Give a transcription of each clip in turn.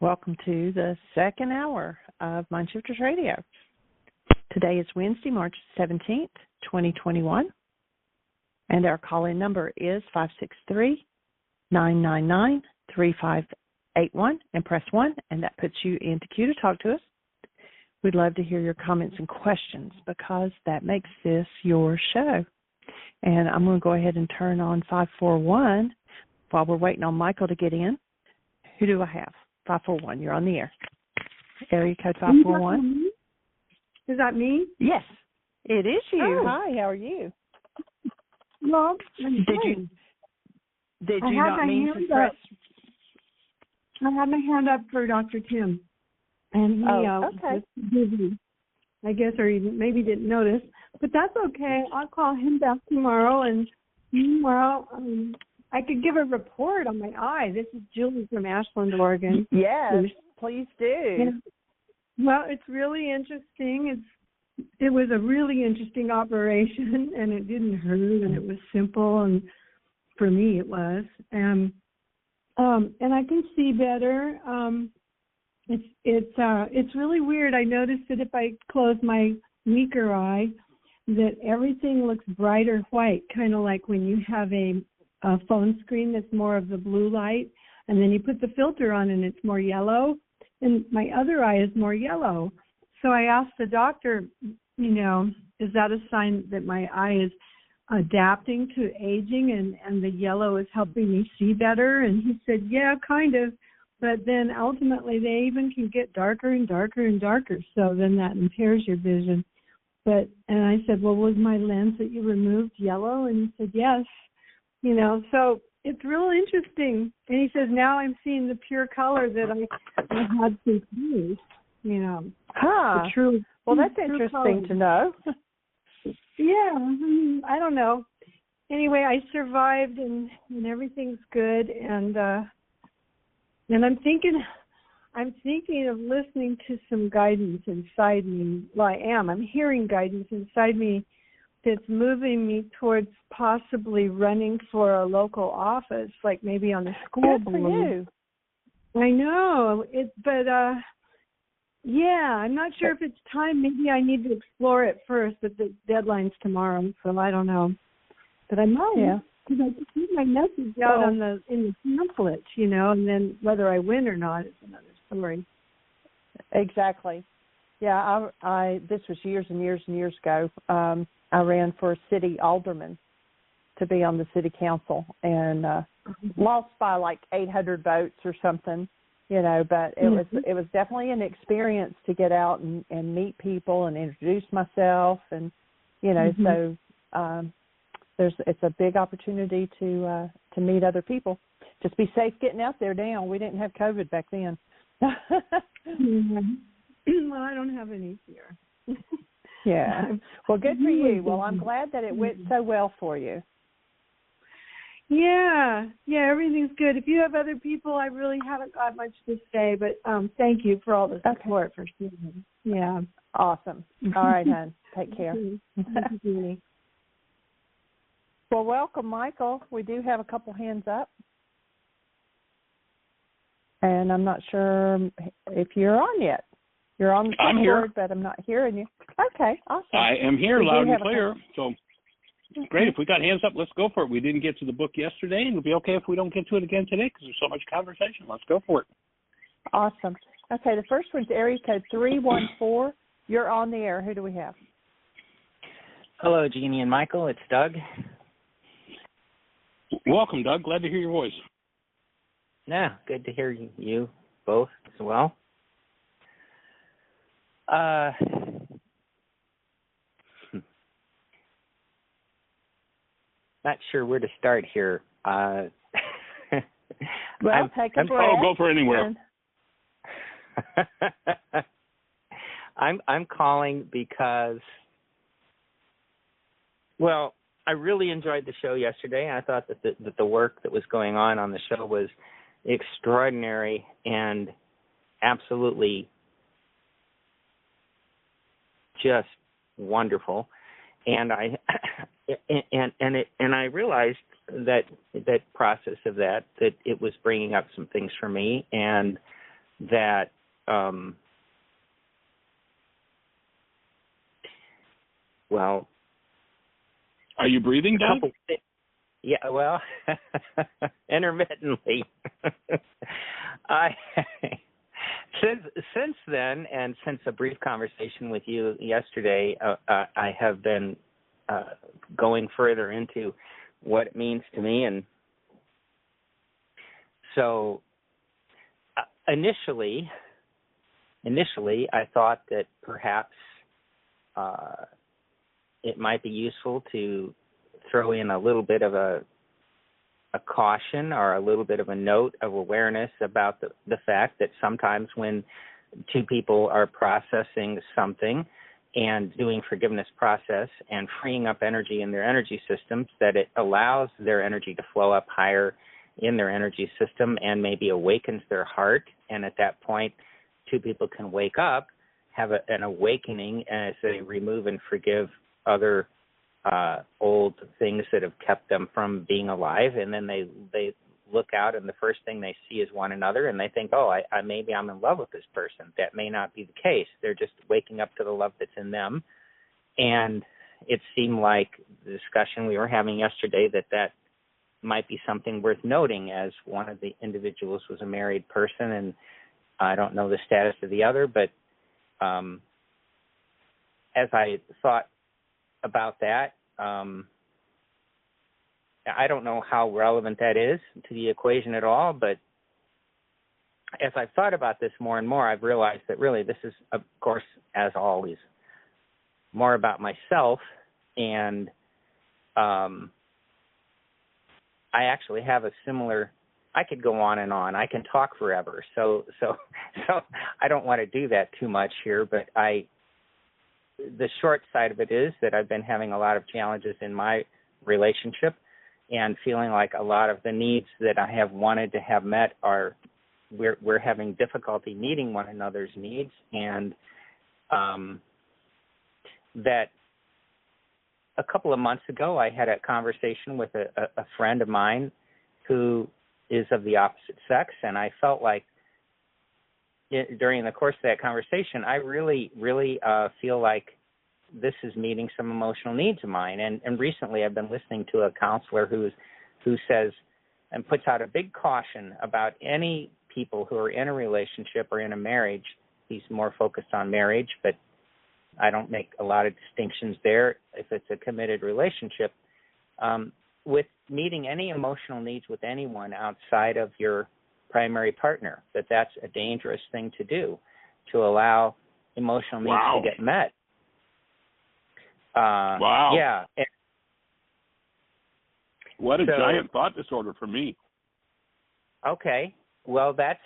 Welcome to the second hour of Mind Shifters Radio. Today is Wednesday, March 17th, 2021, and our call-in number is 563-999-3581, and press 1, and that puts you into queue to talk to us. We'd love to hear your comments and questions because that makes this your show. And I'm going to go ahead and turn on 541 while we're waiting on Michael to get in. Who do I have? 541, you're on the air. Area code 541. Is that me? Yes, it is you. Oh. Hi, how are you? Well, Did you not mean to press? I had my hand up for Dr. Tim, and he was busy, I guess, or he maybe didn't notice. But that's okay. I'll call him back tomorrow, and meanwhile, I could give a report on my eye. This is Julie from Ashland, Oregon. Yes, please do. And, well, it's really interesting. It was a really interesting operation, and it didn't hurt, and it was simple, and for me it was. And I can see better. It's really weird. I noticed that if I close my weaker eye, that everything looks brighter white, kind of like when you have a phone screen that's more of the blue light, and then you put the filter on and it's more yellow, and my other eye is more yellow. So I asked the doctor, is that a sign that my eye is adapting to aging and the yellow is helping me see better? And he said, yeah, kind of, but then ultimately they even can get darker and darker and darker, so then that impairs your vision. And I said, well, was my lens that you removed yellow? And he said, yes. So it's real interesting. And he says, now I'm seeing the pure color that I had confused, Huh. Well, that's interesting color to know. Yeah, I don't know. Anyway, I survived, and everything's good. And I'm thinking of listening to some guidance inside me. Well, I'm hearing guidance inside me that's moving me towards possibly running for a local office, like maybe on the school board. Good for you. I know I'm not sure if it's time. Maybe I need to explore it first, but the deadline's tomorrow, so I don't know. But I might, because I just need my message out in the pamphlet, and then whether I win or not is another story. Exactly. Yeah, I this was years and years and years ago. I ran for a city alderman to be on the city council, and lost by like 800 votes or something, but it was definitely an experience to get out and meet people and introduce myself, and so it's a big opportunity to meet other people. Just be safe getting out there now. We didn't have COVID back then. Well, I don't have any fear. Yeah. Well, good for you. Well, I'm glad that it went so well for you. Yeah, everything's good. If you have other people, I really haven't got much to say, but thank you for all the support for seeing. Yeah. Awesome. All right, hon. Take care. Thank you. Well, welcome, Michael. We do have a couple hands up. And I'm not sure if you're on yet. You're on the I'm board, here, but I'm not hearing you. Okay, awesome. I am here, loud and clear. So, great. If we got hands up, let's go for it. We didn't get to the book yesterday, and it'll be okay if we don't get to it again today because there's so much conversation. Let's go for it. Awesome. Okay, the first one's area code 314. You're on the air. Who do we have? Hello, Jeannie and Michael. It's Doug. Welcome, Doug. Glad to hear your voice. Yeah, good to hear you both as well. Not sure where to start here. Well, take a breath. Go for anywhere. I'm calling because, well, I really enjoyed the show yesterday. I thought that the work that was going on the show was extraordinary and absolutely just wonderful. And I realized that process of that it was bringing up some things for me, and that well, are you breathing, Doug? Yeah, well, intermittently. Since then, and since a brief conversation with you yesterday, I have been going further into what it means to me, and so initially, I thought that perhaps it might be useful to throw in a little bit of a caution or a little bit of a note of awareness about the fact that sometimes when two people are processing something and doing forgiveness process and freeing up energy in their energy systems, that it allows their energy to flow up higher in their energy system and maybe awakens their heart. And at that point, two people can wake up, have an awakening as they remove and forgive other old things that have kept them from being alive, and then they look out and the first thing they see is one another, and they think, oh, I maybe I'm in love with this person. That may not be the case. They're just waking up to the love that's in them. And it seemed like the discussion we were having yesterday that might be something worth noting, as one of the individuals was a married person, and I don't know the status of the other, but as I thought about that, I don't know how relevant that is to the equation at all, but as I've thought about this more and more, I've realized that really this is, of course, as always, more about myself, and I actually have a similar, I could go on and on. I can talk forever, so I don't want to do that too much here, but the short side of it is that I've been having a lot of challenges in my relationship and feeling like a lot of the needs that I have wanted to have met we're having difficulty meeting one another's needs, and that a couple of months ago I had a conversation with a friend of mine who is of the opposite sex, and I felt like during the course of that conversation, I really feel like this is meeting some emotional needs of mine. And recently I've been listening to a counselor who says and puts out a big caution about any people who are in a relationship or in a marriage. He's more focused on marriage, but I don't make a lot of distinctions there if it's a committed relationship. With meeting any emotional needs with anyone outside of your primary partner, that's a dangerous thing to do, to allow emotional needs to get met. Wow. Yeah. What a giant thought disorder for me. Okay. Well, that's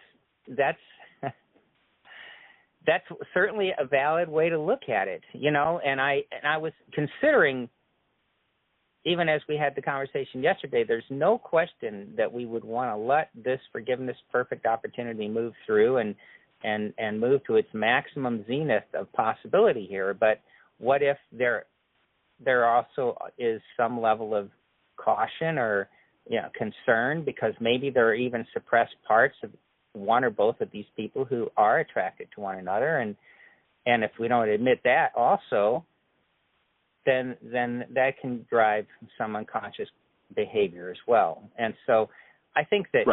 certainly a valid way to look at it, and I was considering, even as we had the conversation yesterday, there's no question that we would want to let this forgiveness perfect opportunity move through and move to its maximum zenith of possibility here. But what if there also is some level of caution or concern, because maybe there are even suppressed parts of one or both of these people who are attracted to one another, and if we don't admit that also, then that can drive some unconscious behavior as well. And so I think that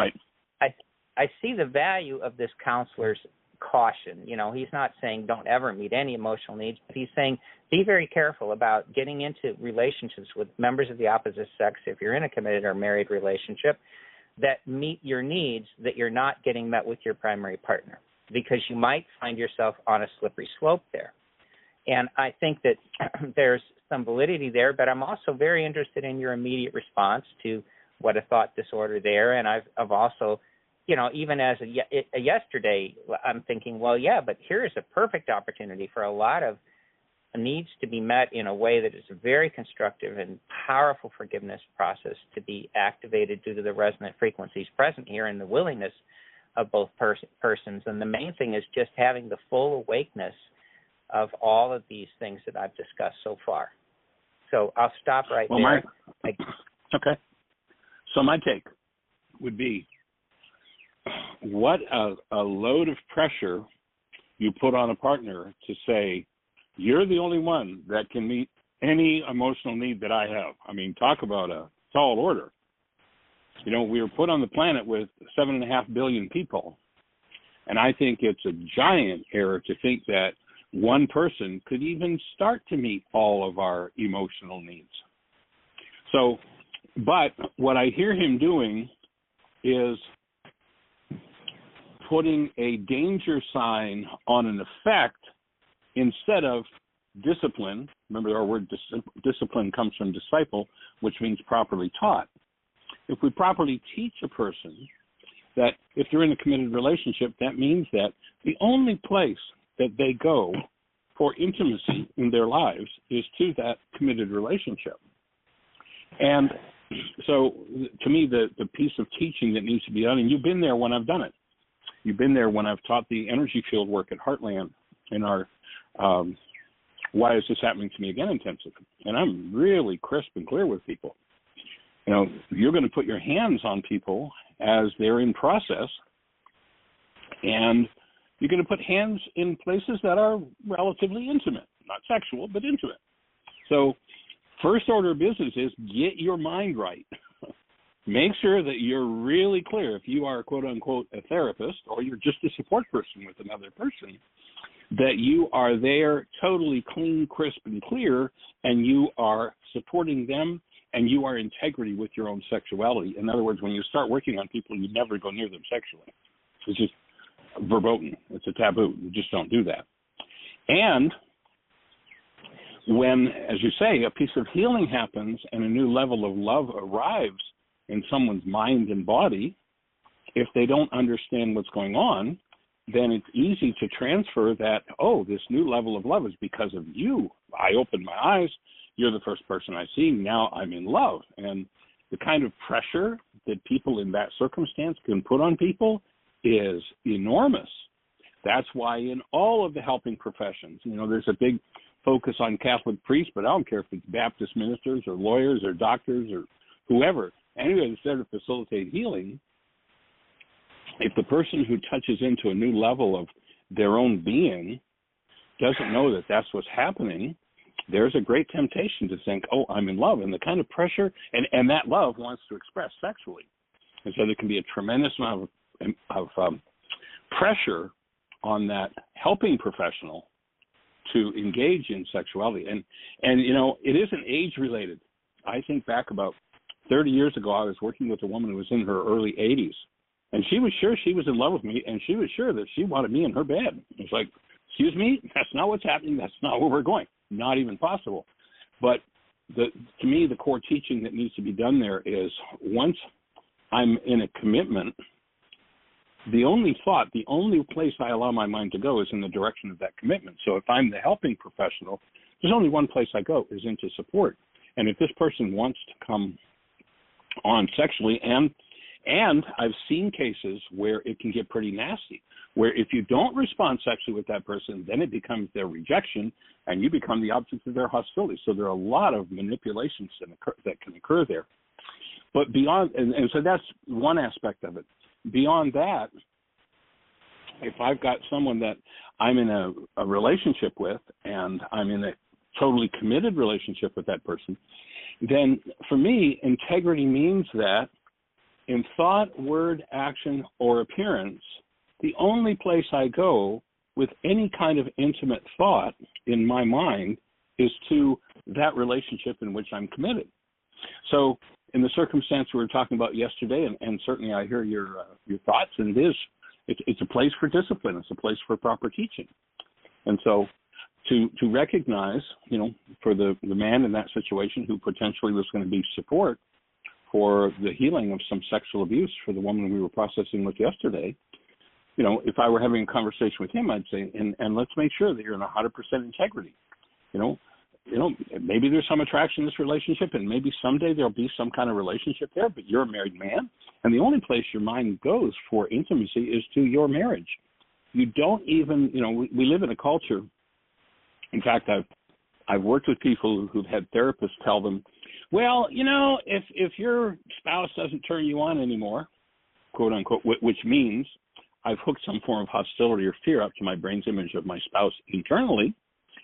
I see the value of this counselor's caution. He's not saying don't ever meet any emotional needs, but he's saying be very careful about getting into relationships with members of the opposite sex, if you're in a committed or married relationship, that meet your needs that you're not getting met with your primary partner, because you might find yourself on a slippery slope there. And I think that there's some validity there, but I'm also very interested in your immediate response to what a thought disorder there. And I've also, even as a yesterday, I'm thinking, well, yeah, but here's a perfect opportunity for a lot of needs to be met in a way that is a very constructive and powerful forgiveness process to be activated due to the resonant frequencies present here and the willingness of both persons. And the main thing is just having the full awakeness of all of these things that I've discussed so far. So I'll stop right there. Okay. So my take would be, what a load of pressure you put on a partner to say, you're the only one that can meet any emotional need that I have. I mean, talk about a tall order. You know, we were put on the planet with 7.5 billion people, and I think it's a giant error to think that one person could even start to meet all of our emotional needs. So, but what I hear him doing is putting a danger sign on an effect instead of discipline. Remember, our word discipline comes from disciple, which means properly taught. If we properly teach a person that if they're in a committed relationship, that means that the only place that they go for intimacy in their lives is to that committed relationship. And so, to me, the piece of teaching that needs to be done, and you've been there when I've done it. You've been there when I've taught the energy field work at Heartland in our Why Is This Happening to Me Again intensive. And I'm really crisp and clear with people. You know, you're going to put your hands on people as they're in process, and you're going to put hands in places that are relatively intimate, not sexual, but intimate. So first order of business is get your mind right. Make sure that you're really clear if you are, quote unquote, a therapist, or you're just a support person with another person, that you are there totally clean, crisp, and clear, and you are supporting them, and you are integrity with your own sexuality. In other words, when you start working on people, you never go near them sexually. It's just verboten. It's a taboo. You just don't do that. And when, as you say, a piece of healing happens and a new level of love arrives in someone's mind and body, if they don't understand what's going on, then it's easy to transfer that, oh, this new level of love is because of you. I opened my eyes. You're the first person I see. Now I'm in love. And the kind of pressure that people in that circumstance can put on people is enormous. That's why in all of the helping professions, you know, there's a big focus on Catholic priests, but I don't care if it's Baptist ministers or lawyers or doctors or whoever. Anyway, that's there to facilitate healing. If the person who touches into a new level of their own being doesn't know that that's what's happening, there's a great temptation to think, oh, I'm in love. And the kind of pressure, and that love wants to express sexually. And so there can be a tremendous amount of pressure on that helping professional to engage in sexuality. And you know, it isn't age-related. I think back about 30 years ago, I was working with a woman who was in her early 80s. And she was sure she was in love with me, and she was sure that she wanted me in her bed. It's like, excuse me, that's not what's happening. That's not where we're going. Not even possible. But to me, the core teaching that needs to be done there is once I'm in a commitment, the only place I allow my mind to go is in the direction of that commitment. So if I'm the helping professional, there's only one place I go, is into support. And if this person wants to come on sexually, and I've seen cases where it can get pretty nasty, where if you don't respond sexually with that person, then it becomes their rejection, and you become the object of their hostility. So there are a lot of manipulations that can occur there. But beyond, and so that's one aspect of it. Beyond that, if I've got someone that I'm in a relationship with, and I'm in a totally committed relationship with that person, then for me, integrity means that in thought, word, action, or appearance, the only place I go with any kind of intimate thought in my mind is to that relationship in which I'm committed. So in the circumstance we were talking about yesterday, and certainly I hear your thoughts, and it's a place for discipline. It's a place for proper teaching. And so to recognize, you know, for the man in that situation who potentially was going to be support for the healing of some sexual abuse for the woman we were processing with yesterday, you know, if I were having a conversation with him, I'd say, and let's make sure that you're in 100% integrity. You know, maybe there's some attraction in this relationship, and maybe someday there'll be some kind of relationship there, but you're a married man, and the only place your mind goes for intimacy is to your marriage. You don't even, you know, we live in a culture. In fact, I've worked with people who've had therapists tell them, well, you know, if your spouse doesn't turn you on anymore, quote unquote, which means I've hooked some form of hostility or fear up to my brain's image of my spouse internally,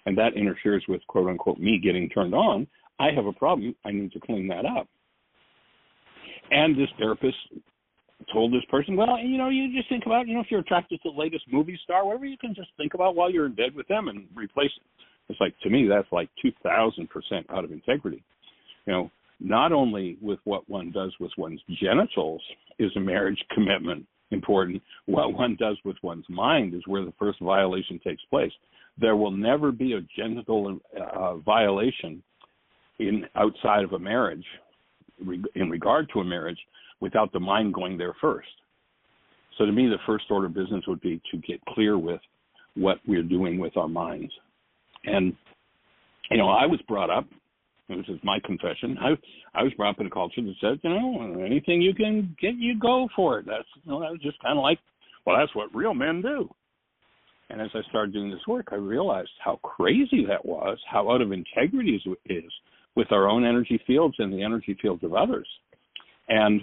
and that interferes with, quote unquote, me getting turned on, I have a problem. I need to clean that up. And this therapist told this person, well, you just think about, if you're attracted to the latest movie star, whatever, you can just think about while you're in bed with them and replace it. It's like, to me, that's like 2,000% out of integrity. Not only with what one does with one's genitals is a marriage commitment important, what one does with one's mind is where the first violation takes place. There will never be a genital violation outside of a marriage, in regard to a marriage, without the mind going there first. So to me, the first order of business would be to get clear with what we're doing with our minds. And, I was brought up, this is my confession, I was brought up in a culture that said, anything you can get, you go for it. That was just kind of like, well, that's what real men do. And as I started doing this work, I realized how crazy that was, how out of integrity it is with our own energy fields and the energy fields of others. And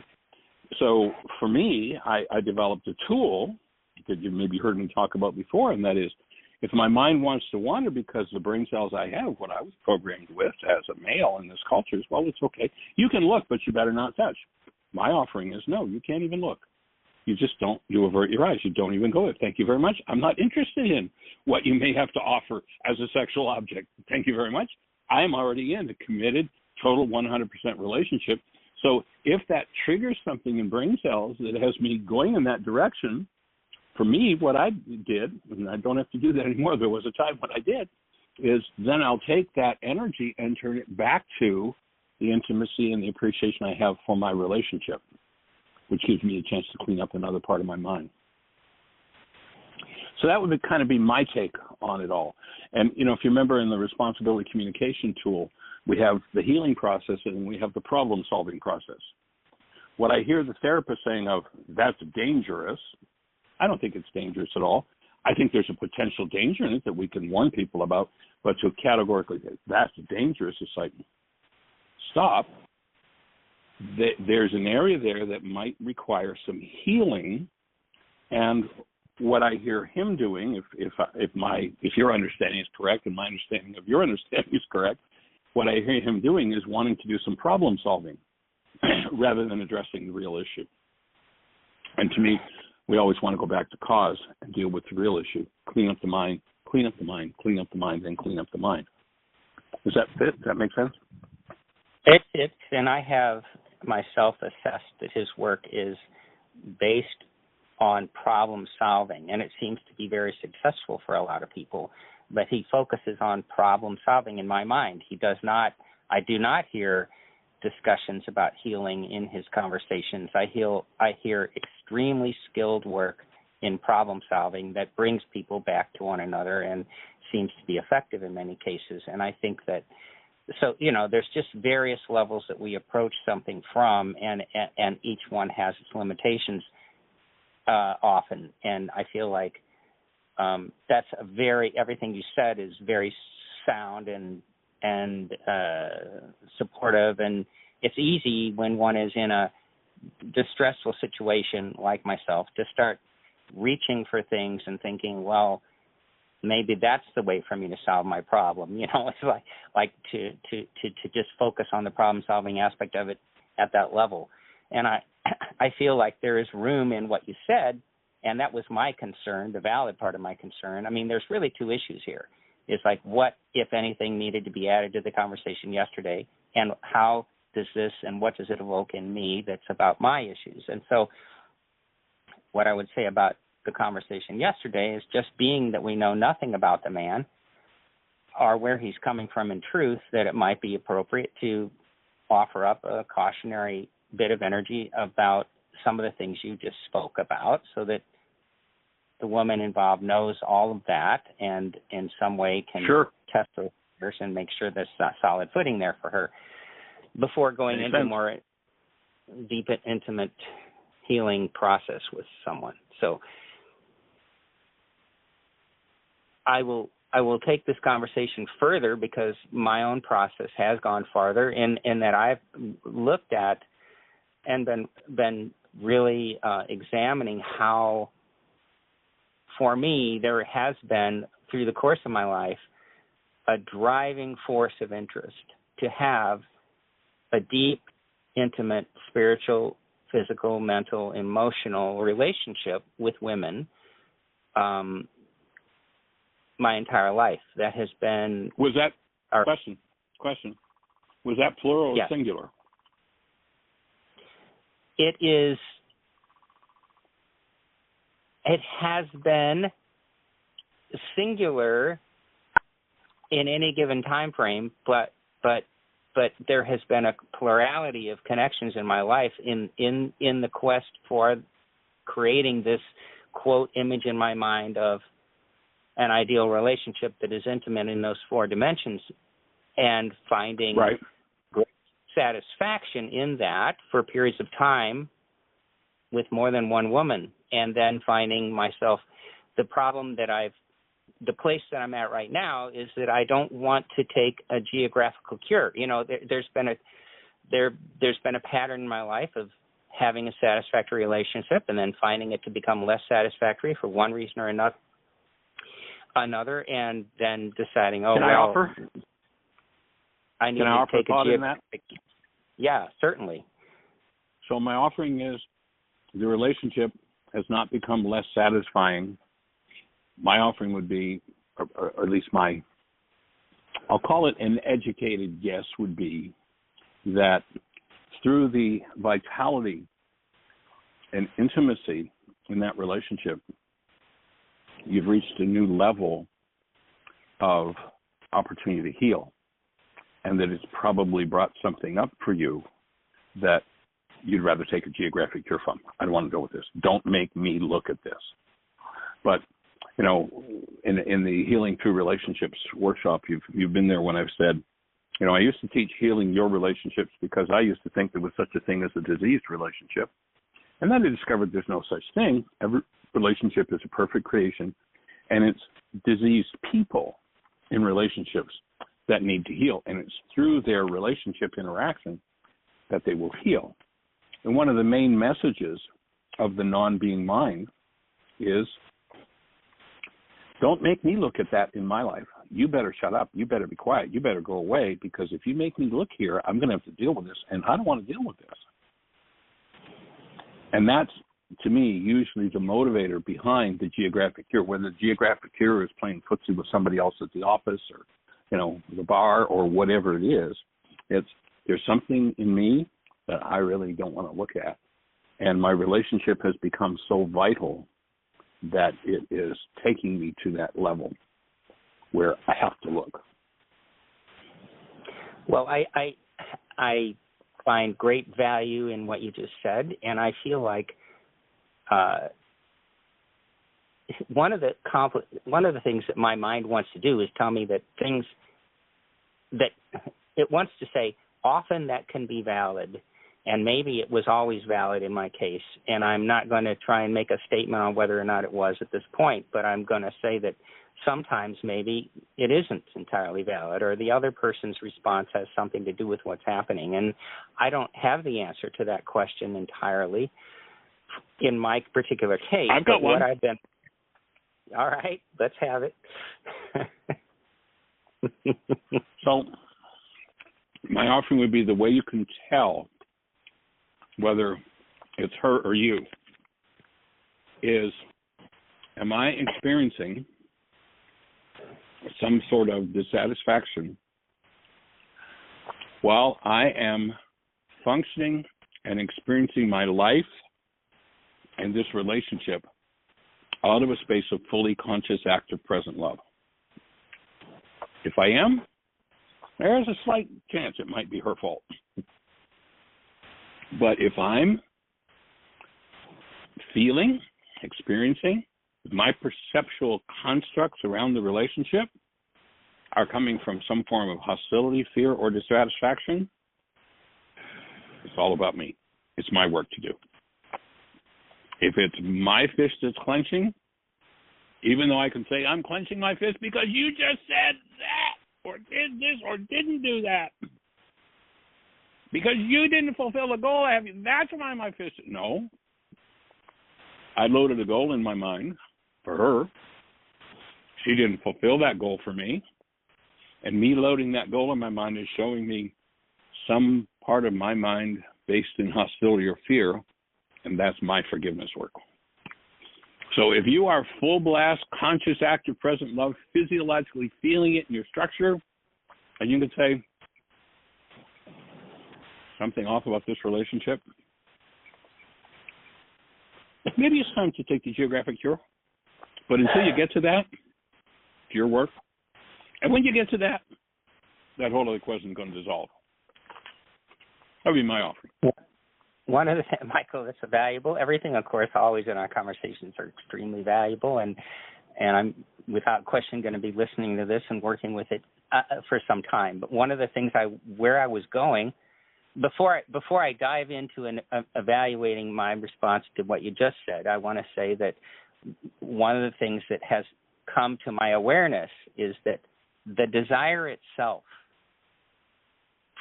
so for me, I developed a tool that you maybe heard me talk about before, and that is, if my mind wants to wander because the brain cells I have, what I was programmed with as a male in this culture is, well, it's okay. You can look, but you better not touch. My offering is, no, you can't even look. You just don't, you avert your eyes. You don't even go there. Thank you very much. I'm not interested in what you may have to offer as a sexual object. Thank you very much. I'm already in a committed, total 100% relationship. So if that triggers something in brain cells that has me going in that direction, for me, what I did, and I don't have to do that anymore, there was a time when I did, is then I'll take that energy and turn it back to the intimacy and the appreciation I have for my relationship, which gives me a chance to clean up another part of my mind. So that would kind of be my take on it all. And, if you remember in the responsibility communication tool, we have the healing process and we have the problem-solving process. What I hear the therapist saying of, that's dangerous, I don't think it's dangerous at all. I think there's a potential danger in it that we can warn people about, but to categorically say, that's dangerous, it's like, stop. There's an area there that might require some healing, and what I hear him doing, if your understanding is correct and my understanding of your understanding is correct, what I hear him doing is wanting to do some problem solving rather than addressing the real issue. And to me, we always want to go back to cause and deal with the real issue. Clean up the mind, clean up the mind, clean up the mind, then clean up the mind. Does that fit? Does that make sense? It fits, and I have myself assessed that his work is based on problem solving, and it seems to be very successful for a lot of people. But he focuses on problem solving in my mind. I do not hear discussions about healing in his conversations. I hear extremely skilled work in problem solving that brings people back to one another and seems to be effective in many cases. And I think that, so, there's just various levels that we approach something from, and each one has its limitations often. And I feel like that's everything you said is very sound and supportive, and it's easy when one is in a distressful situation like myself to start reaching for things and thinking, well, maybe that's the way for me to solve my problem. It's like to just focus on the problem solving aspect of it at that level. And I feel like there is room in what you said, and that was my concern, the valid part of my concern. I mean, there's really two issues here. It's like what, if anything, needed to be added to the conversation yesterday, and how does this and what does it evoke in me that's about my issues. And so what I would say about the conversation yesterday is just being that we know nothing about the man or where he's coming from in truth, that it might be appropriate to offer up a cautionary bit of energy about some of the things you just spoke about, so that the woman involved knows all of that and in some way can test those and make sure there's a solid footing there for her before going into a more deep, intimate healing process with someone. So I will take this conversation further, because my own process has gone farther in that I've looked at and been really examining how, for me, there has been, through the course of my life, a driving force of interest to have a deep, intimate, spiritual, physical, mental, emotional relationship with women my entire life. That has been... Was that... Question. Was that plural or singular? It is... It has been singular in any given time frame, but there has been a plurality of connections in my life in the quest for creating this, quote, image in my mind of an ideal relationship that is intimate in those four dimensions, and finding great satisfaction in that for periods of time with more than one woman, and then finding myself, the place that I'm at right now is that I don't want to take a geographical cure. You know, there's been a pattern in my life of having a satisfactory relationship and then finding it to become less satisfactory for one reason or another, and then deciding, I offer? I need Can I to offer take a thought in that? Yeah, certainly. So my offering is, the relationship has not become less satisfying. My offering would be, or at least I'll call it an educated guess, would be that through the vitality and intimacy in that relationship, you've reached a new level of opportunity to heal, and that it's probably brought something up for you that you'd rather take a geographic cure from. I don't want to go with this. Don't make me look at this. But, you know, in the Healing Through Relationships workshop, you've been there when I've said, you know, I used to teach healing your relationships because I used to think there was such a thing as a diseased relationship. And then I discovered there's no such thing. Every relationship is a perfect creation, and it's diseased people in relationships that need to heal. And it's through their relationship interaction that they will heal. And one of the main messages of the non-being mind is, don't make me look at that in my life. You better shut up. You better be quiet. You better go away, because if you make me look here, I'm going to have to deal with this, and I don't want to deal with this. And that's, to me, usually the motivator behind the geographic cure, whether the geographic cure is playing footsie with somebody else at the office or, you know, the bar or whatever it is. There's something in me that I really don't want to look at. And my relationship has become so vital that it is taking me to that level where I have to look. Well, I find great value in what you just said, and I feel like one of the things that my mind wants to do is tell me that things that it wants to say, often that can be valid, and maybe it was always valid in my case, and I'm not going to try and make a statement on whether or not it was at this point, but I'm going to say that sometimes maybe it isn't entirely valid, or the other person's response has something to do with what's happening. And I don't have the answer to that question entirely in my particular case. I've got one. All right, let's have it. So my offering would be, the way you can tell whether it's her or you is, am I experiencing some sort of dissatisfaction while I am functioning and experiencing my life and this relationship out of a space of fully conscious, active, present love? If I am, there's a slight chance it might be her fault. But if I'm feeling, experiencing, my perceptual constructs around the relationship are coming from some form of hostility, fear, or dissatisfaction, it's all about me. It's my work to do. If it's my fist that's clenching, even though I can say I'm clenching my fist because you just said that, or did this, or didn't do that, because you didn't fulfill the goal I have, that's why my fist. No, I loaded a goal in my mind for her. She didn't fulfill that goal for me. And me loading that goal in my mind is showing me some part of my mind based in hostility or fear, and that's my forgiveness work. So if you are full blast, conscious, active, present love, physiologically feeling it in your structure, and you can say, something off about this relationship, maybe it's time to take the geographic cure. But until you get to that, it's your work. And when you get to that, that whole other question is going to dissolve. That would be my offering. One of the Michael, that's valuable. Everything, of course, always in our conversations are extremely valuable, and I'm without question going to be listening to this and working with it for some time. But one of the things where I was going before I dive into evaluating my response to what you just said, I want to say that one of the things that has come to my awareness is that the desire itself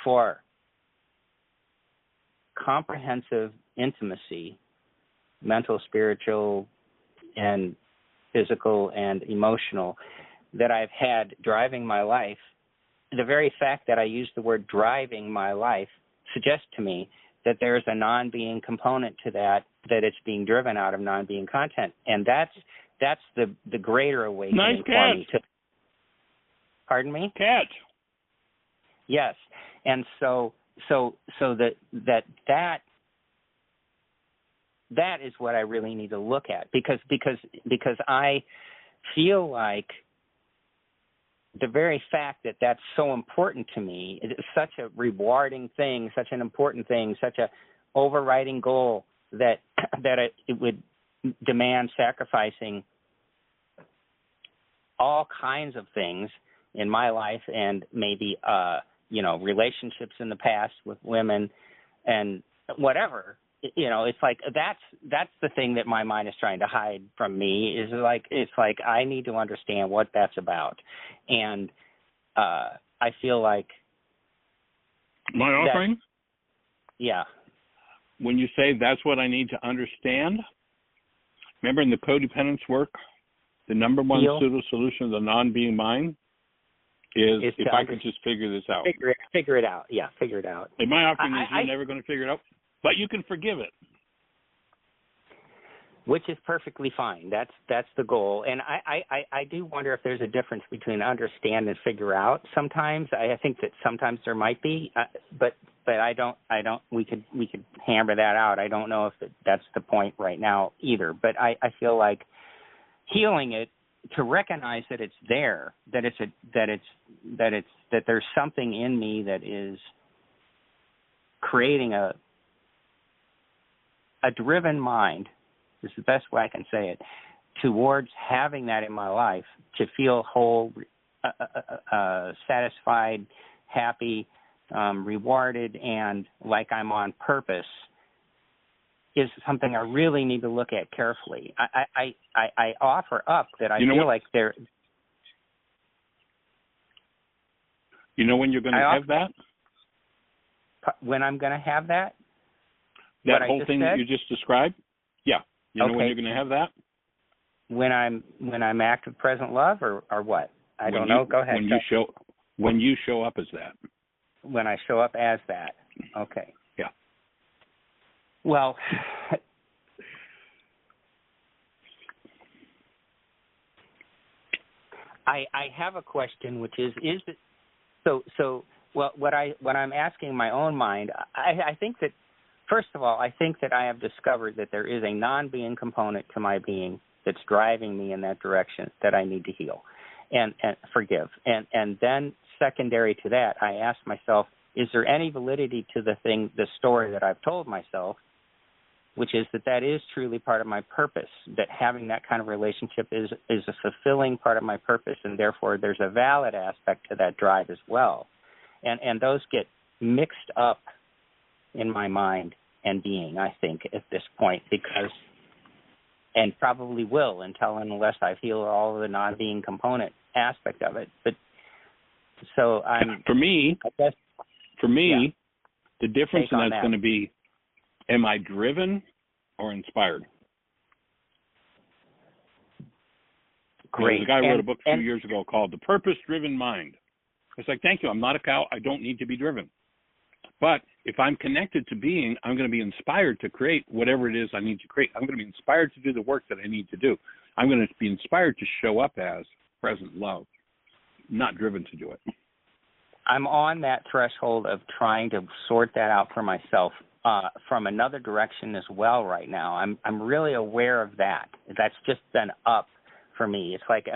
for comprehensive intimacy, mental, spiritual, and physical and emotional, that I've had driving my life, the very fact that I use the word driving my life suggests to me that there's a non-being component to that it's being driven out of non-being content. And that's the greater awakening for me. Pardon me? Catch. Yes. And so that is what I really need to look at, because I feel like the very fact that that's so important to me, it's such a rewarding thing, such an important thing, such a overriding goal that it would demand sacrificing all kinds of things in my life, and maybe relationships in the past with women and whatever. It's like that's the thing that my mind is trying to hide from me. It's like I need to understand what that's about, and I feel like my offering. Yeah. When you say that's what I need to understand, remember in the codependence work, the number one pseudo solution of the non-being mind is if I could just figure this out. Figure it out. Yeah, figure it out. And my offering is you're never going to figure it out, but you can forgive it. Which is perfectly fine. That's the goal. And I do wonder if there's a difference between understand and figure out. Sometimes I think that sometimes there might be, but I don't. We could hammer that out. I don't know if that's the point right now either. But I feel like healing it, to recognize that it's there, that there's something in me that is creating a driven mind, is the best way I can say it, towards having that in my life, to feel whole, satisfied, happy, rewarded, and like I'm on purpose, is something I really need to look at carefully. I offer up that I feel like there. You know when you're going to have that? When I'm going to have that? That whole thing that you just described? Yeah. You know when you're going to have that? When I'm active present love, or what? I don't know. Go ahead. When you show up as that. When I show up as that. Okay. Yeah. Well, I have a question, which is it so? Well, what I'm asking my own mind, I think that, first of all, I think that I have discovered that there is a non-being component to my being that's driving me in that direction that I need to heal and forgive. And then secondary to that, I ask myself, is there any validity to the story that I've told myself, which is that is truly part of my purpose, that having that kind of relationship is a fulfilling part of my purpose, and therefore there's a valid aspect to that drive as well. And those get mixed up in my mind and being, I think, at this point, because, and probably will unless I feel all of the non-being component aspect of it. But so For me, the difference in that's going to be, am I driven or inspired? Great. The guy wrote a book a few years ago called The Purpose-Driven Mind. It's like, thank you, I'm not a cow. I don't need to be driven. But if I'm connected to being, I'm going to be inspired to create whatever it is I need to create. I'm going to be inspired to do the work that I need to do. I'm going to be inspired to show up as present love, not driven to do it. I'm on that threshold of trying to sort that out for myself from another direction as well right now. I'm really aware of that. That's just been up for me. It's like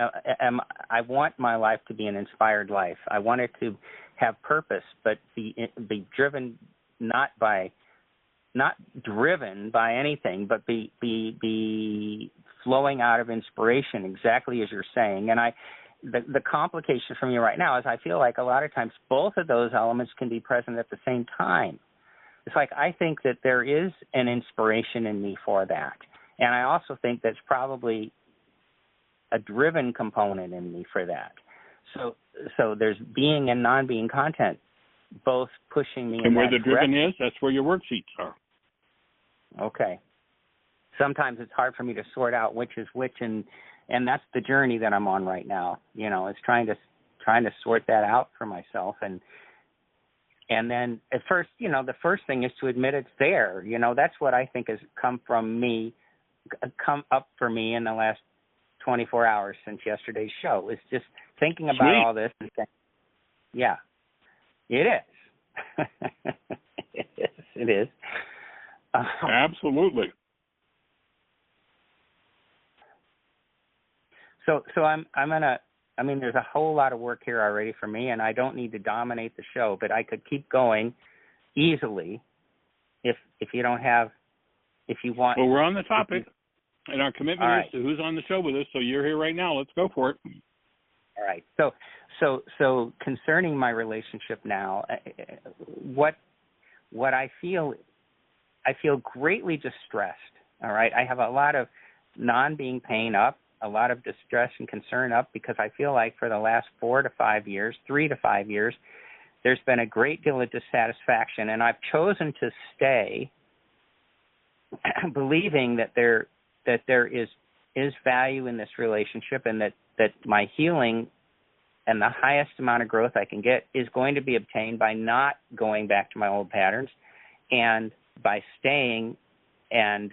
I want my life to be an inspired life. I want it to have purpose, but be driven not driven by anything, but be flowing out of inspiration, exactly as you're saying. And the complication for me right now is I feel like a lot of times both of those elements can be present at the same time. It's like I think that there is an inspiration in me for that. And I also think that's probably a driven component in me for that. So there's being and non-being content both pushing me in that direction. And where the driven is, that's where your worksheets are. Okay. Sometimes it's hard for me to sort out which is which, and that's the journey that I'm on right now. You know, it's trying to sort that out for myself, and then at first, you know, the first thing is to admit it's there. You know, that's what I think has come up for me in the last 24 hours since yesterday's show. Is just thinking about all this and saying, yeah, it is. It is. Absolutely. So I'm gonna. I mean, there's a whole lot of work here already for me, and I don't need to dominate the show, but I could keep going easily if you don't have, if you want. Well, we're on the topic, and our commitment is to who's on the show with us. So you're here right now. Let's go for it. All right. So concerning my relationship now, what I feel greatly distressed. All right. I have a lot of non-being pain up, a lot of distress and concern up, because I feel like for the last 3 to 5 years, there's been a great deal of dissatisfaction, and I've chosen to stay believing that there is value in this relationship, and that my healing and the highest amount of growth I can get is going to be obtained by not going back to my old patterns and by staying. And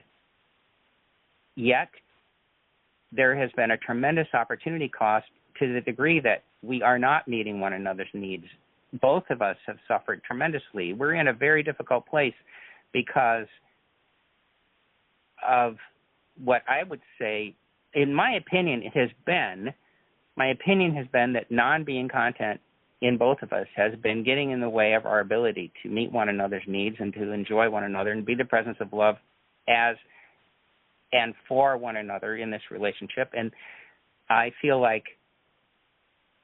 yet there has been a tremendous opportunity cost to the degree that we are not meeting one another's needs. Both of us have suffered tremendously. We're in a very difficult place because of what I would say, in my opinion, has been that non-being content in both of us has been getting in the way of our ability to meet one another's needs and to enjoy one another and be the presence of love as and for one another in this relationship. And I feel like,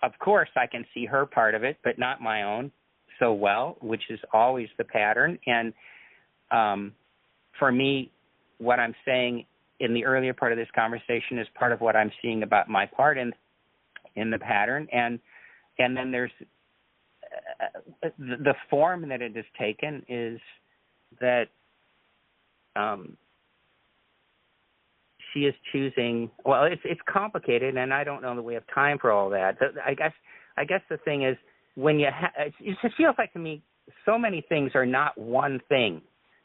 of course, I can see her part of it, but not my own so well, which is always the pattern. And for me, what I'm saying in the earlier part of this conversation is part of what I'm seeing about my part in the pattern. And then there's the form that it has taken is that she is choosing. Well, it's complicated, and I don't know that we have time for all that. I guess the thing is, when it just feels like to me so many things are not one thing.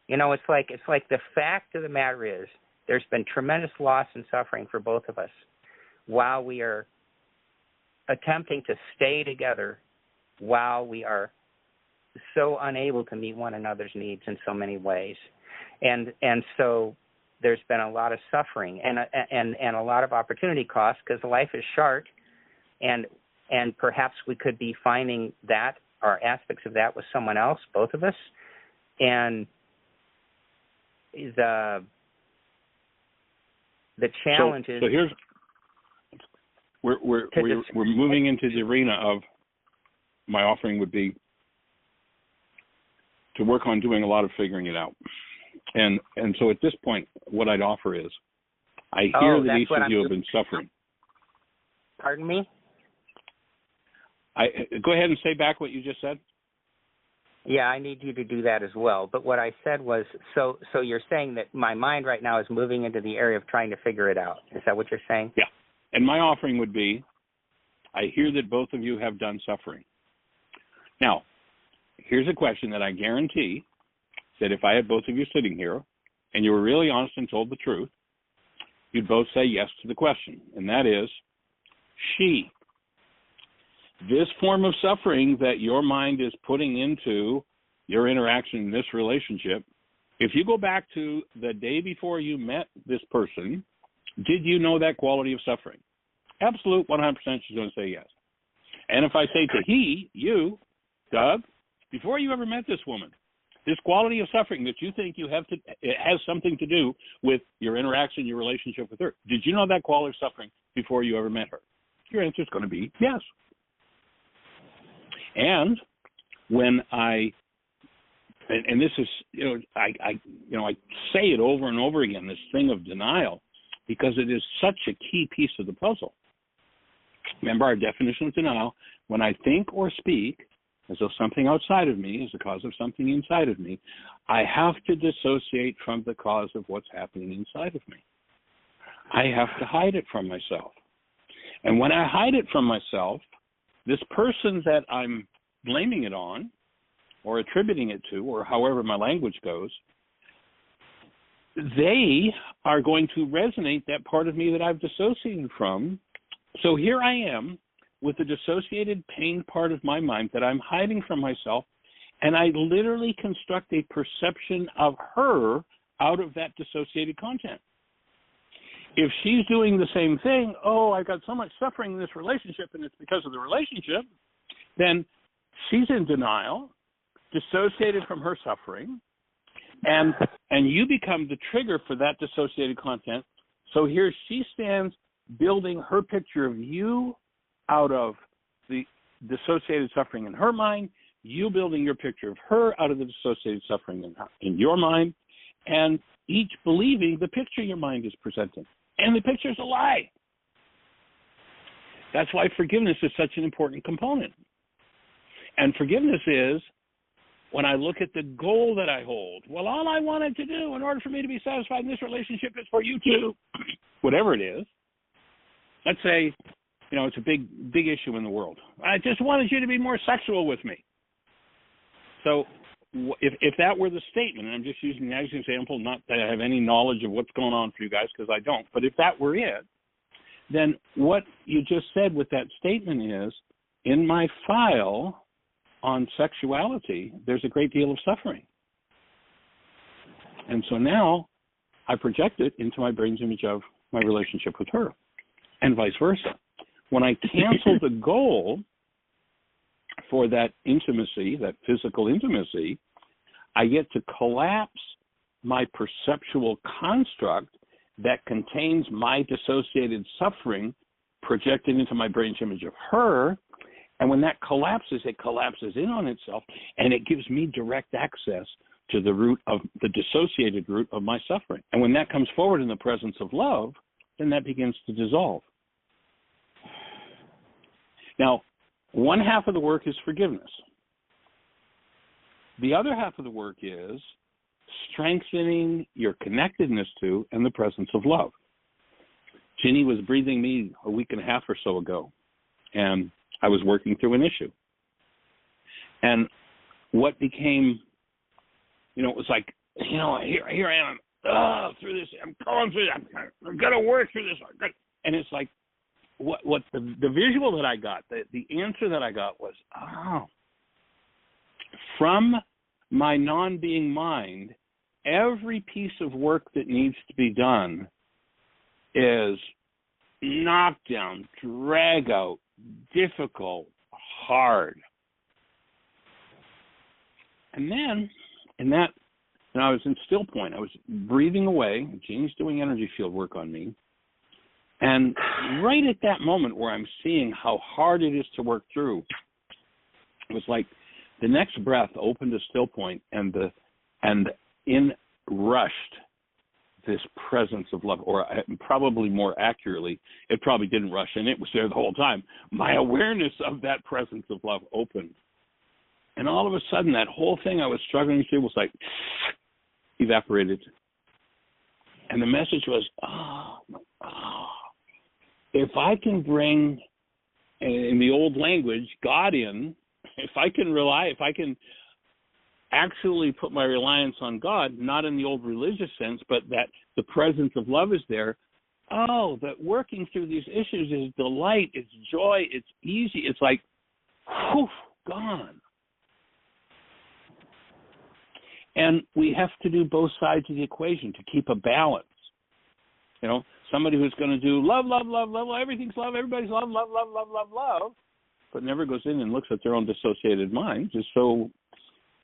You know, it's like the fact of the matter is there's been tremendous loss and suffering for both of us while we are attempting to stay together, while we are so unable to meet one another's needs in so many ways. And so there's been a lot of suffering and a lot of opportunity costs, because life is short, and perhaps we could be finding that or aspects of that with someone else, both of us. And the challenge is. So here's we're moving into the arena of, my offering would be to work on doing a lot of figuring it out. And so at this point, what I'd offer is, I hear that each of you have been suffering. Pardon me? Go ahead and say back what you just said. Yeah, I need you to do that as well. But what I said was, so you're saying that my mind right now is moving into the area of trying to figure it out. Is that what you're saying? Yeah. And my offering would be, I hear that both of you have done suffering. Now, here's a question that I guarantee that if I had both of you sitting here and you were really honest and told the truth, you'd both say yes to the question. And that is, this form of suffering that your mind is putting into your interaction in this relationship, if you go back to the day before you met this person, did you know that quality of suffering? Absolute 100% she's going to say yes. And if I say to you, Doug, before you ever met this woman, this quality of suffering that you think you have it has something to do with your interaction, your relationship with her. Did you know that quality of suffering before you ever met her? Your answer is going to be yes. And when and this is, I say it over and over again, this thing of denial, because it is such a key piece of the puzzle. Remember our definition of denial: when I think or speak as though something outside of me is the cause of something inside of me, I have to dissociate from the cause of what's happening inside of me. I have to hide it from myself. And when I hide it from myself, this person that I'm blaming it on or attributing it to, or however my language goes, they are going to resonate that part of me that I've dissociated from. So here I am with the dissociated pain part of my mind that I'm hiding from myself, and I literally construct a perception of her out of that dissociated content. If she's doing the same thing, I got so much suffering in this relationship and it's because of the relationship, then she's in denial, dissociated from her suffering, and you become the trigger for that dissociated content. So here she stands building her picture of you out of the dissociated suffering in her mind, you building your picture of her out of the dissociated suffering in your mind, and each believing the picture your mind is presenting. And the picture's a lie. That's why forgiveness is such an important component. And forgiveness is when I look at the goal that I hold. Well, all I wanted to do in order for me to be satisfied in this relationship is for you to, whatever it is. Let's say, it's a big issue in the world. I just wanted you to be more sexual with me. So if that were the statement, and I'm just using that as an example, not that I have any knowledge of what's going on for you guys, because I don't, but if that were it, then what you just said with that statement is, in my file on sexuality, there's a great deal of suffering. And so now I project it into my brain's image of my relationship with her, and vice versa. When I cancel the goal for that intimacy, that physical intimacy, I get to collapse my perceptual construct that contains my dissociated suffering projected into my brain's image of her. And when that collapses, it collapses in on itself, and it gives me direct access to the root of the dissociated root of my suffering. And when that comes forward in the presence of love, then that begins to dissolve. Now, one half of the work is forgiveness. The other half of the work is strengthening your connectedness to and the presence of love. Ginny was breathing me a week and a half or so ago, and I was working through an issue. And what became, it was like, here I am, through this, I'm going through this, I'm going to work through this. And it's like, what the visual that I got, the answer that I got was, from my non-being mind, every piece of work that needs to be done is knocked down, drag out, difficult, hard. And then, I was in still point. I was breathing away. Jean's doing energy field work on me. And right at that moment where I'm seeing how hard it is to work through, it was like the next breath opened a still point, and in rushed this presence of love, or probably more accurately, it probably didn't rush, and it was there the whole time. My awareness of that presence of love opened. And all of a sudden, that whole thing I was struggling through was like evaporated. And the message was, if I can bring, in the old language, God in, if I can actually put my reliance on God, not in the old religious sense, but that the presence of love is there, that working through these issues is delight, it's joy, it's easy. It's like, whew, gone. And we have to do both sides of the equation to keep a balance. You know, somebody who's going to do love, love, love, love, everything's love, everybody's love, love, love, love, love, love, but never goes in and looks at their own dissociated mind, just so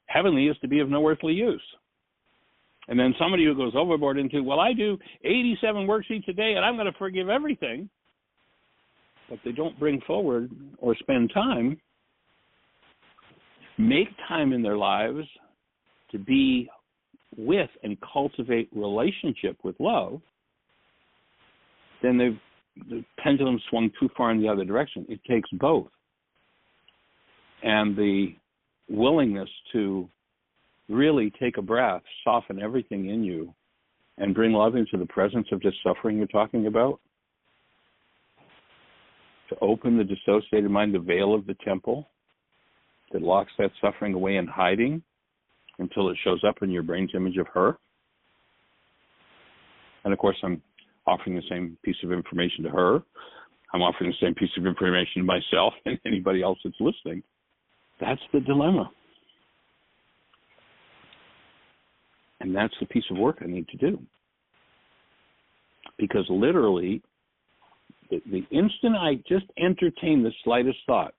heavenly is to be of no earthly use. And then somebody who goes overboard into, well, I do 87 worksheets a day and I'm going to forgive everything, but they don't bring forward or spend time, make time in their lives to be with and cultivate relationship with love, then the pendulum swung too far in the other direction. It takes both. And the willingness to really take a breath, soften everything in you, and bring love into the presence of this suffering you're talking about, to open the dissociated mind, the veil of the temple that locks that suffering away in hiding until it shows up in your brain's image of her. And of course, I'm offering the same piece of information to her. I'm offering the same piece of information to myself and anybody else that's listening. That's the dilemma. And that's the piece of work I need to do. Because literally, the instant I just entertain the slightest thought,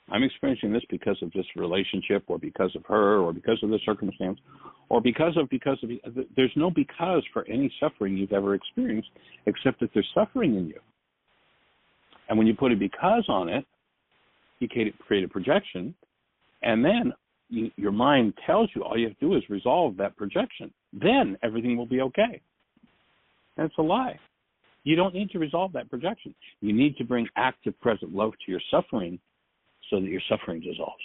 I'm experiencing this because of this relationship, or because of her, or because of the circumstance, or because of, there's no because for any suffering you've ever experienced, except that there's suffering in you. And when you put a because on it, you create a projection, and then your mind tells you all you have to do is resolve that projection. Then everything will be okay. That's a lie. You don't need to resolve that projection. You need to bring active, present love to your suffering so that your suffering dissolves.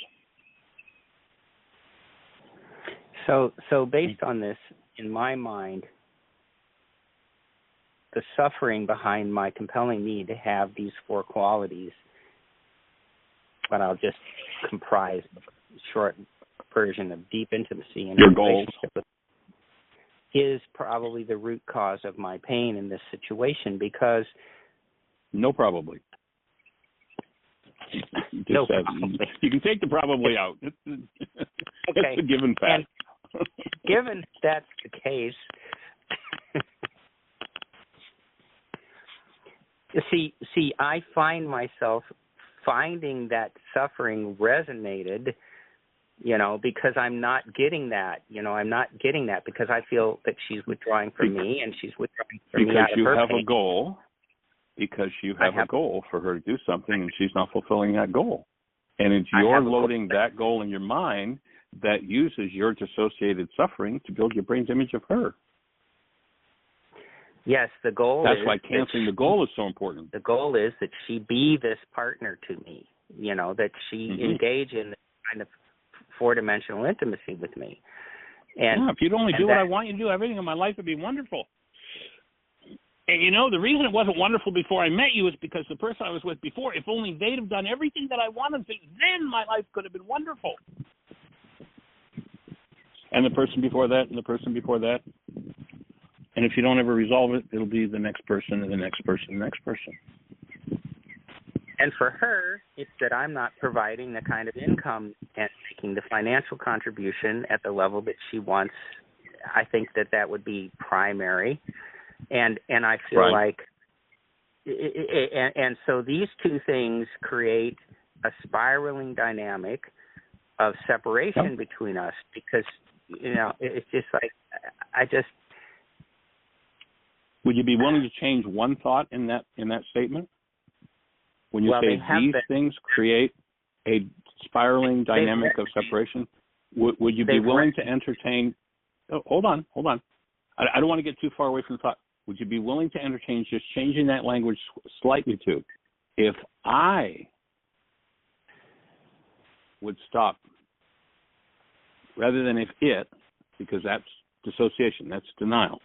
So based on this, in my mind, the suffering behind my compelling need to have these four qualities, but I'll just comprise a short version of deep intimacy and your goals, is probably the root cause of my pain in this situation, because no, probably. No, probably. You can take the probably out. It's okay. a given fact. And given that's the case, see, I find myself finding that suffering resonated, because I'm not getting that. I'm not getting that because I feel that she's withdrawing from me, and she's withdrawing from me out of her pain. Because you have a goal. Because you have a goal for her to do something, and she's not fulfilling that goal. And it's you're loading that goal in your mind that uses your dissociated suffering to build your brain's image of her. Yes, the goal That's why canceling the goal is so important. The goal is that she be this partner to me, that she engage in this kind of four-dimensional intimacy with me. And if you'd only do what I want you to do, everything in my life would be wonderful. And the reason it wasn't wonderful before I met you is because the person I was with before, if only they'd have done everything that I wanted to, then my life could have been wonderful. And the person before that, and the person before that. And if you don't ever resolve it, it'll be the next person, and the next person, and the next person. And for her, it's that I'm not providing the kind of income and making the financial contribution at the level that she wants. I think that would be primary. And I feel like, and so these two things create a spiraling dynamic of separation between us, because it's just like Would you be willing to change one thought in that statement? When you say these things create a spiraling dynamic of separation, would you be willing to entertain? Oh, hold on. I don't want to get too far away from the thought. Would you be willing to entertain just changing that language slightly to, if I would stop, rather than if it, because that's dissociation, that's denial.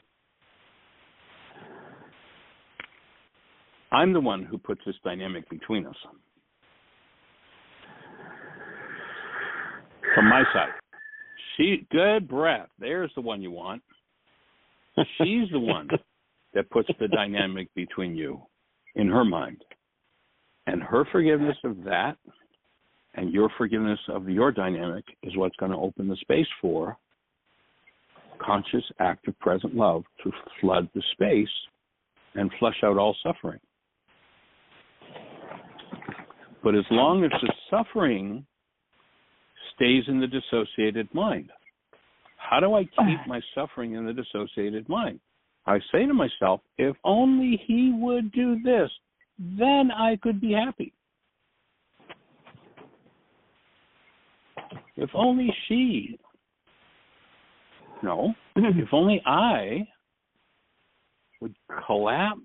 I'm the one who puts this dynamic between us. From my side. Good breath. There's the one you want. She's the one that puts the dynamic between you in her mind. And her forgiveness of that and your forgiveness of your dynamic is what's going to open the space for conscious, active, present love to flood the space and flush out all suffering. But as long as the suffering stays in the dissociated mind, how do I keep my suffering in the dissociated mind? I say to myself, if only he would do this, then I could be happy. If only she. No, if only I would collapse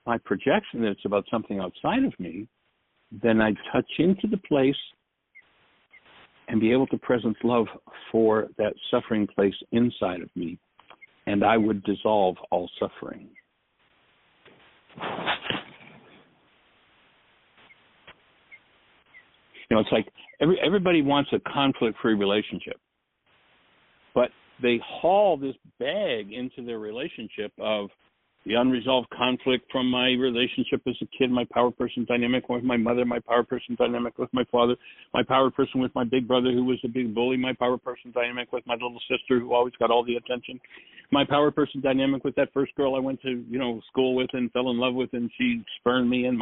my projection that it's about something outside of me, then I'd touch into the place and be able to presence love for that suffering place inside of me, and I would dissolve all suffering. You know, it's like everybody wants a conflict-free relationship, but they haul this bag into their relationship of the unresolved conflict from my relationship as a kid, my power person dynamic with my mother, my power person dynamic with my father, my power person with my big brother who was a big bully, my power person dynamic with my little sister who always got all the attention, my power person dynamic with that first girl I went to, school with and fell in love with, and she spurned me, and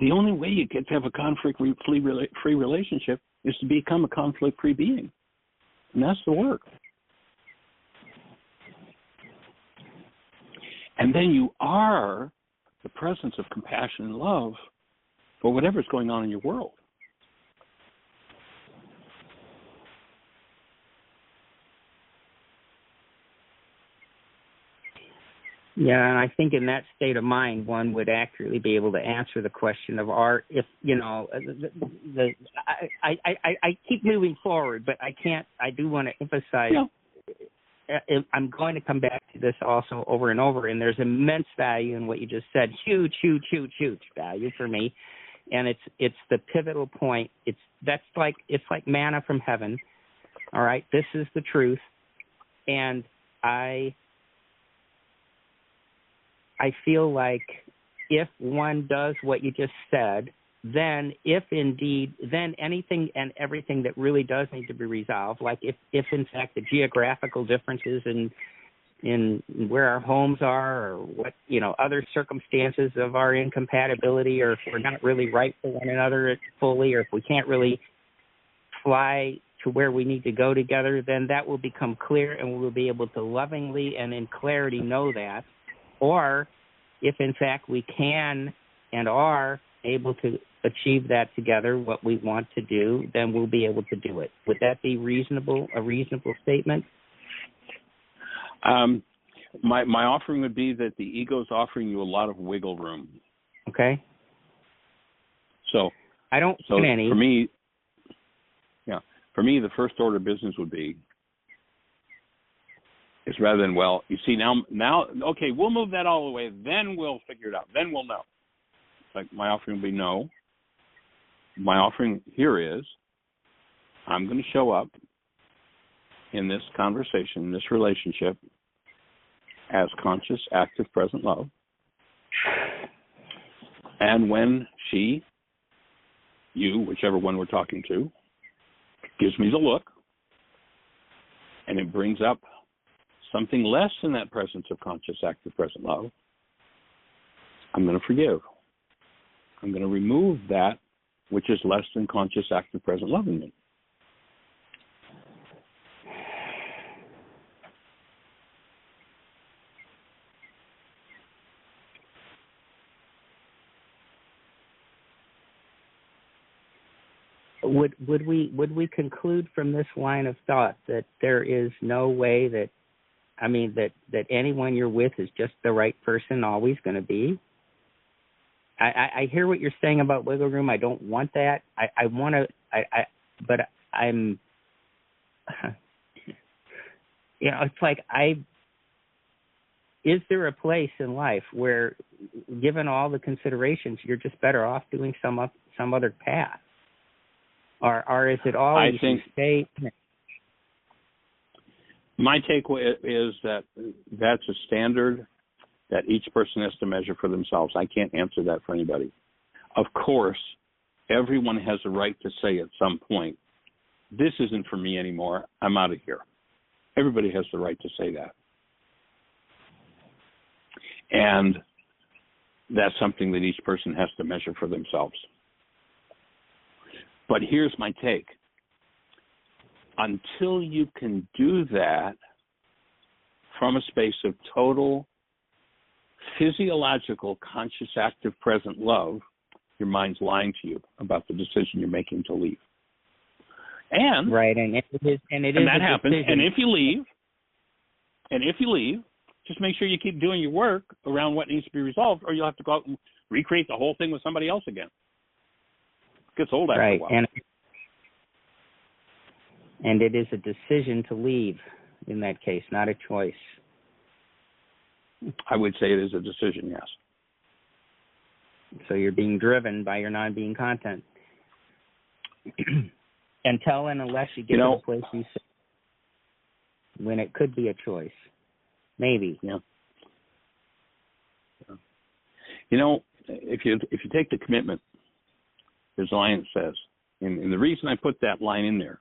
the only way you get to have a conflict-free relationship is to become a conflict-free being. And that's the work. And then you are the presence of compassion and love for whatever's going on in your world. Yeah, and I think in that state of mind, one would accurately be able to answer the question of I keep moving forward, but I do want to emphasize, I'm going to come back to this also over and over, and there's immense value in what you just said, huge value for me, and it's the pivotal point. It's like manna from heaven. All right, this is the truth, and I feel like if one does what you just said, then then anything and everything that really does need to be resolved, like if in fact the geographical differences in where our homes are, or what, other circumstances of our incompatibility, or if we're not really right for one another fully, or if we can't really fly to where we need to go together, then that will become clear, and we will be able to lovingly and in clarity know that. Or if, in fact, we can and are able to achieve that together, what we want to do, then we'll be able to do it. Would that be a reasonable statement? My offering would be that the ego's offering you a lot of wiggle room. Okay. So I don't want any. For me, the first order of business would be, is rather than, you see, now, okay, we'll move that all the way, then we'll figure it out, then we'll know. Like, my offering will be no. My offering here is, I'm going to show up in this conversation, in this relationship, as conscious, active, present love. And when she, you, whichever one we're talking to, gives me the look, and it brings up something less than that presence of conscious, active, present love, I'm going to forgive. I'm going to remove that which is less than conscious, active, present love in me. Would we conclude from this line of thought that there is no way that anyone you're with is just the right person always going to be? I hear what you're saying about wiggle room. I don't want that. I want to. But I'm. It's like is there a place in life where, given all the considerations, you're just better off doing some other path? Or is it always stay? My takeaway is that that's a standard that each person has to measure for themselves. I can't answer that for anybody. Of course, everyone has a right to say at some point, this isn't for me anymore, I'm out of here. Everybody has the right to say that. And that's something that each person has to measure for themselves. But here's my take. Until you can do that from a space of total physiological, conscious, active, present love, your mind's lying to you about the decision you're making to leave. And right, and that happens. And if you leave, just make sure you keep doing your work around what needs to be resolved, or you'll have to go out and recreate the whole thing with somebody else again. It gets old after a while. And it is a decision to leave in that case, not a choice. I would say it is a decision, yes. So you're being driven by your non-being content. Until and unless you get to the place you say, when it could be a choice. Maybe. Yeah. If you take the commitment, there's a line that says, and the reason I put that line in there,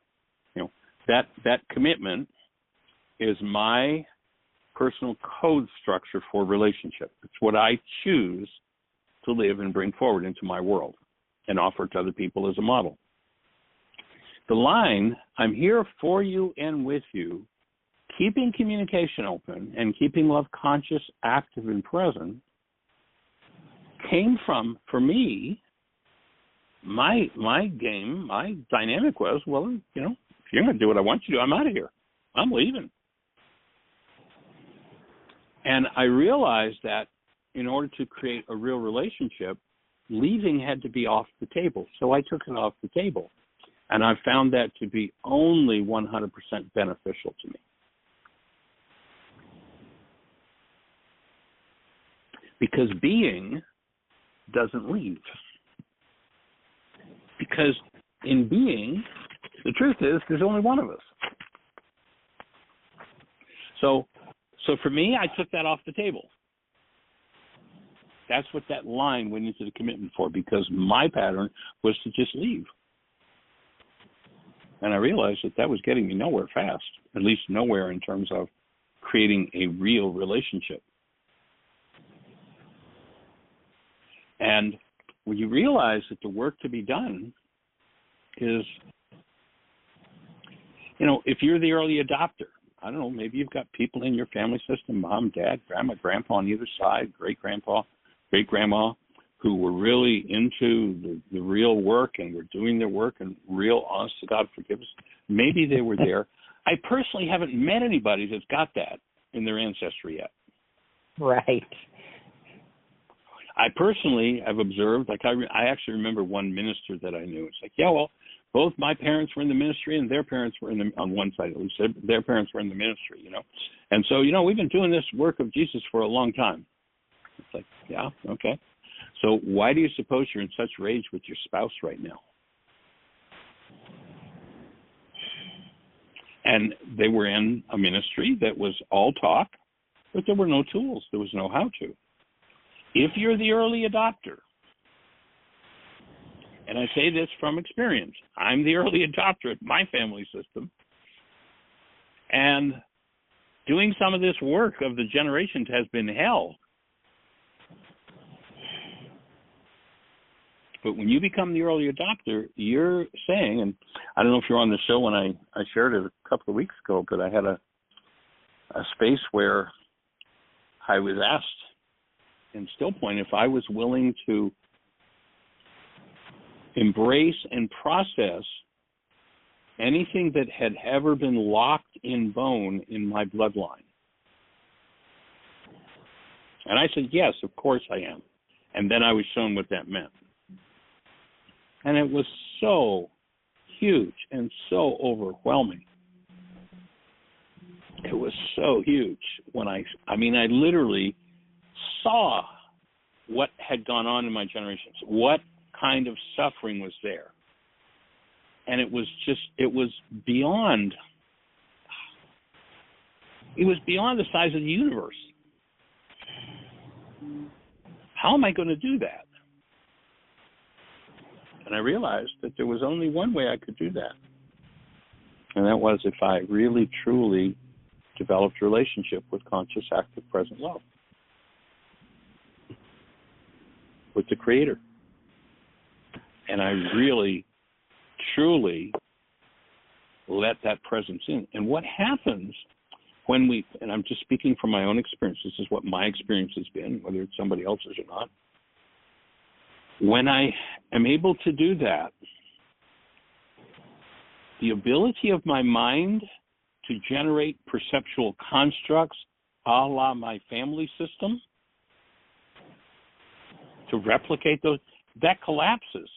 that commitment is my personal code structure for relationship. It's what I choose to live and bring forward into my world and offer to other people as a model. The line, I'm here for you and with you, keeping communication open and keeping love conscious, active, and present, came from, for me, my game, my dynamic was, well, if you're going to do what I want you to do, I'm out of here. I'm leaving. And I realized that in order to create a real relationship, leaving had to be off the table. So I took it off the table. And I found that to be only 100% beneficial to me. Because being doesn't leave. Because in being, the truth is, there's only one of us. So for me, I took that off the table. That's what that line went into the commitment for, because my pattern was to just leave. And I realized that was getting me nowhere fast, at least nowhere in terms of creating a real relationship. And when you realize that the work to be done is, if you're the early adopter, I don't know, maybe you've got people in your family system, mom, dad, grandma, grandpa on either side, great-grandpa, great-grandma, who were really into the real work and were doing their work and real honest to God forgiveness. Maybe they were there. I personally haven't met anybody that's got that in their ancestry yet. Right. I personally have observed, I actually remember one minister that I knew. It's like, both my parents were in the ministry and their parents were on one side at least, their parents were in the ministry, And so, we've been doing this work of Jesus for a long time. It's like, yeah, okay. So why do you suppose you're in such rage with your spouse right now? And they were in a ministry that was all talk, but there were no tools. There was no how-to. If you're the early adopter, and I say this from experience, I'm the early adopter at my family system, and doing some of this work of the generations has been hell. But when you become the early adopter, you're saying, and I don't know if you're on the show when I shared it a couple of weeks ago, but I had a space where I was asked in Still Point if I was willing to embrace and process anything that had ever been locked in bone in my bloodline. And I said, yes, of course I am. And then I was shown what that meant. And it was so huge and so overwhelming. it was so huge when I literally saw what had gone on in my generations, what kind of suffering was there. And it was beyond the size of the universe. How am I going to do that? And I realized that there was only one way I could do that. And that was if I really, truly developed a relationship with conscious, active, present love. With the Creator. And I really, truly let that presence in. And what happens when and I'm just speaking from my own experience, this is what my experience has been, whether it's somebody else's or not. When I am able to do that, the ability of my mind to generate perceptual constructs a la my family system, to replicate those, that collapses.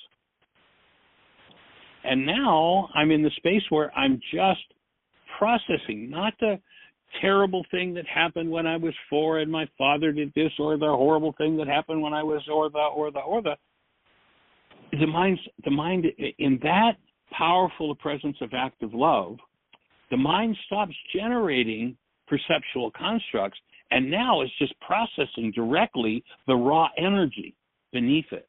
And now I'm in the space where I'm just processing, not the terrible thing that happened when I was 4 and my father did this, or the horrible thing that happened when I was, or the mind in that powerful presence of active love, the mind stops generating perceptual constructs, and now it's just processing directly the raw energy beneath it.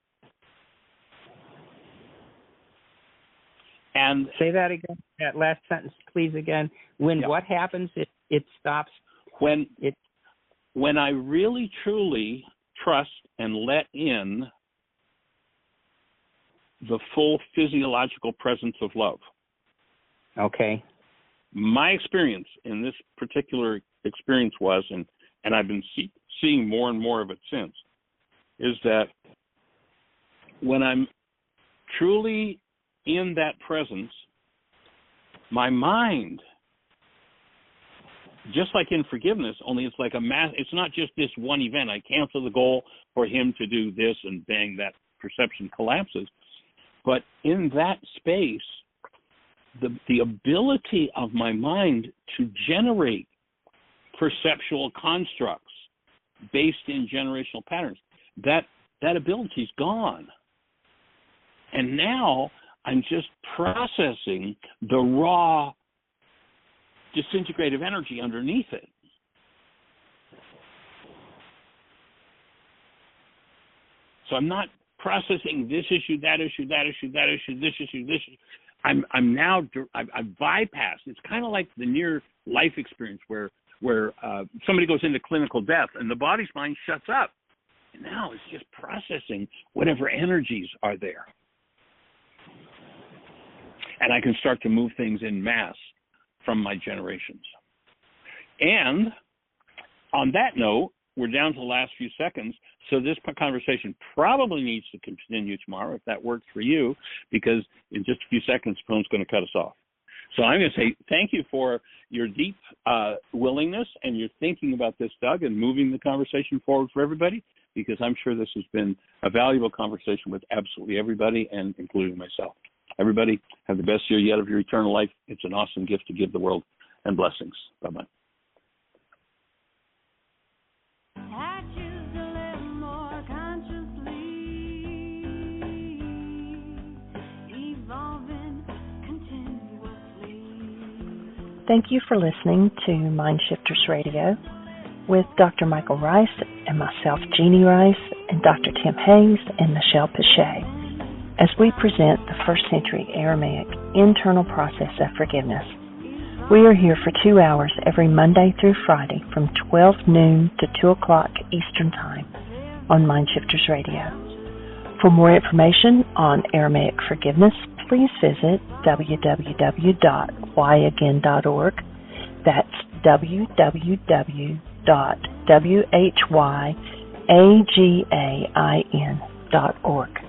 And say that again, that last sentence, please, again. What happens? It stops when I really truly trust and let in the full physiological presence of love. Okay. My experience in this particular experience was, and I've been seeing more and more of it since, is that when I'm truly in that presence, my mind, just like in forgiveness, only it's like it's not just this one event. I cancel the goal for him to do this and bang, that perception collapses. But in that space, the ability of my mind to generate perceptual constructs based in generational patterns, that ability is gone. And now I'm just processing the raw disintegrative energy underneath it. So I'm not processing this issue, that issue, that issue, that issue, this issue, this issue. I've bypassed. It's kind of like the near life experience where somebody goes into clinical death and the body's mind shuts up. And now it's just processing whatever energies are there. And I can start to move things in mass from my generations. And on that note, we're down to the last few seconds, so this conversation probably needs to continue tomorrow, if that works for you, because in just a few seconds, Phone's going to cut us off. So I'm going to say thank you for your deep willingness and your thinking about this, Doug, and moving the conversation forward for everybody, because I'm sure this has been a valuable conversation with absolutely everybody, and including myself. Everybody, have the best year yet of your eternal life. It's an awesome gift to give the world, and blessings. Bye-bye. Thank you for listening to Mindshifters Radio with Dr. Michael Ryce and myself, Jeannie Ryce, and Dr. Tim Hayes and Michelle Pichet, as we present the first century Aramaic internal process of forgiveness. We are here for 2 hours every Monday through Friday from 12 noon to 2 o'clock Eastern Time on Mindshifters Radio. For more information on Aramaic forgiveness, please visit www.whyagain.org. That's www.whyagain.org.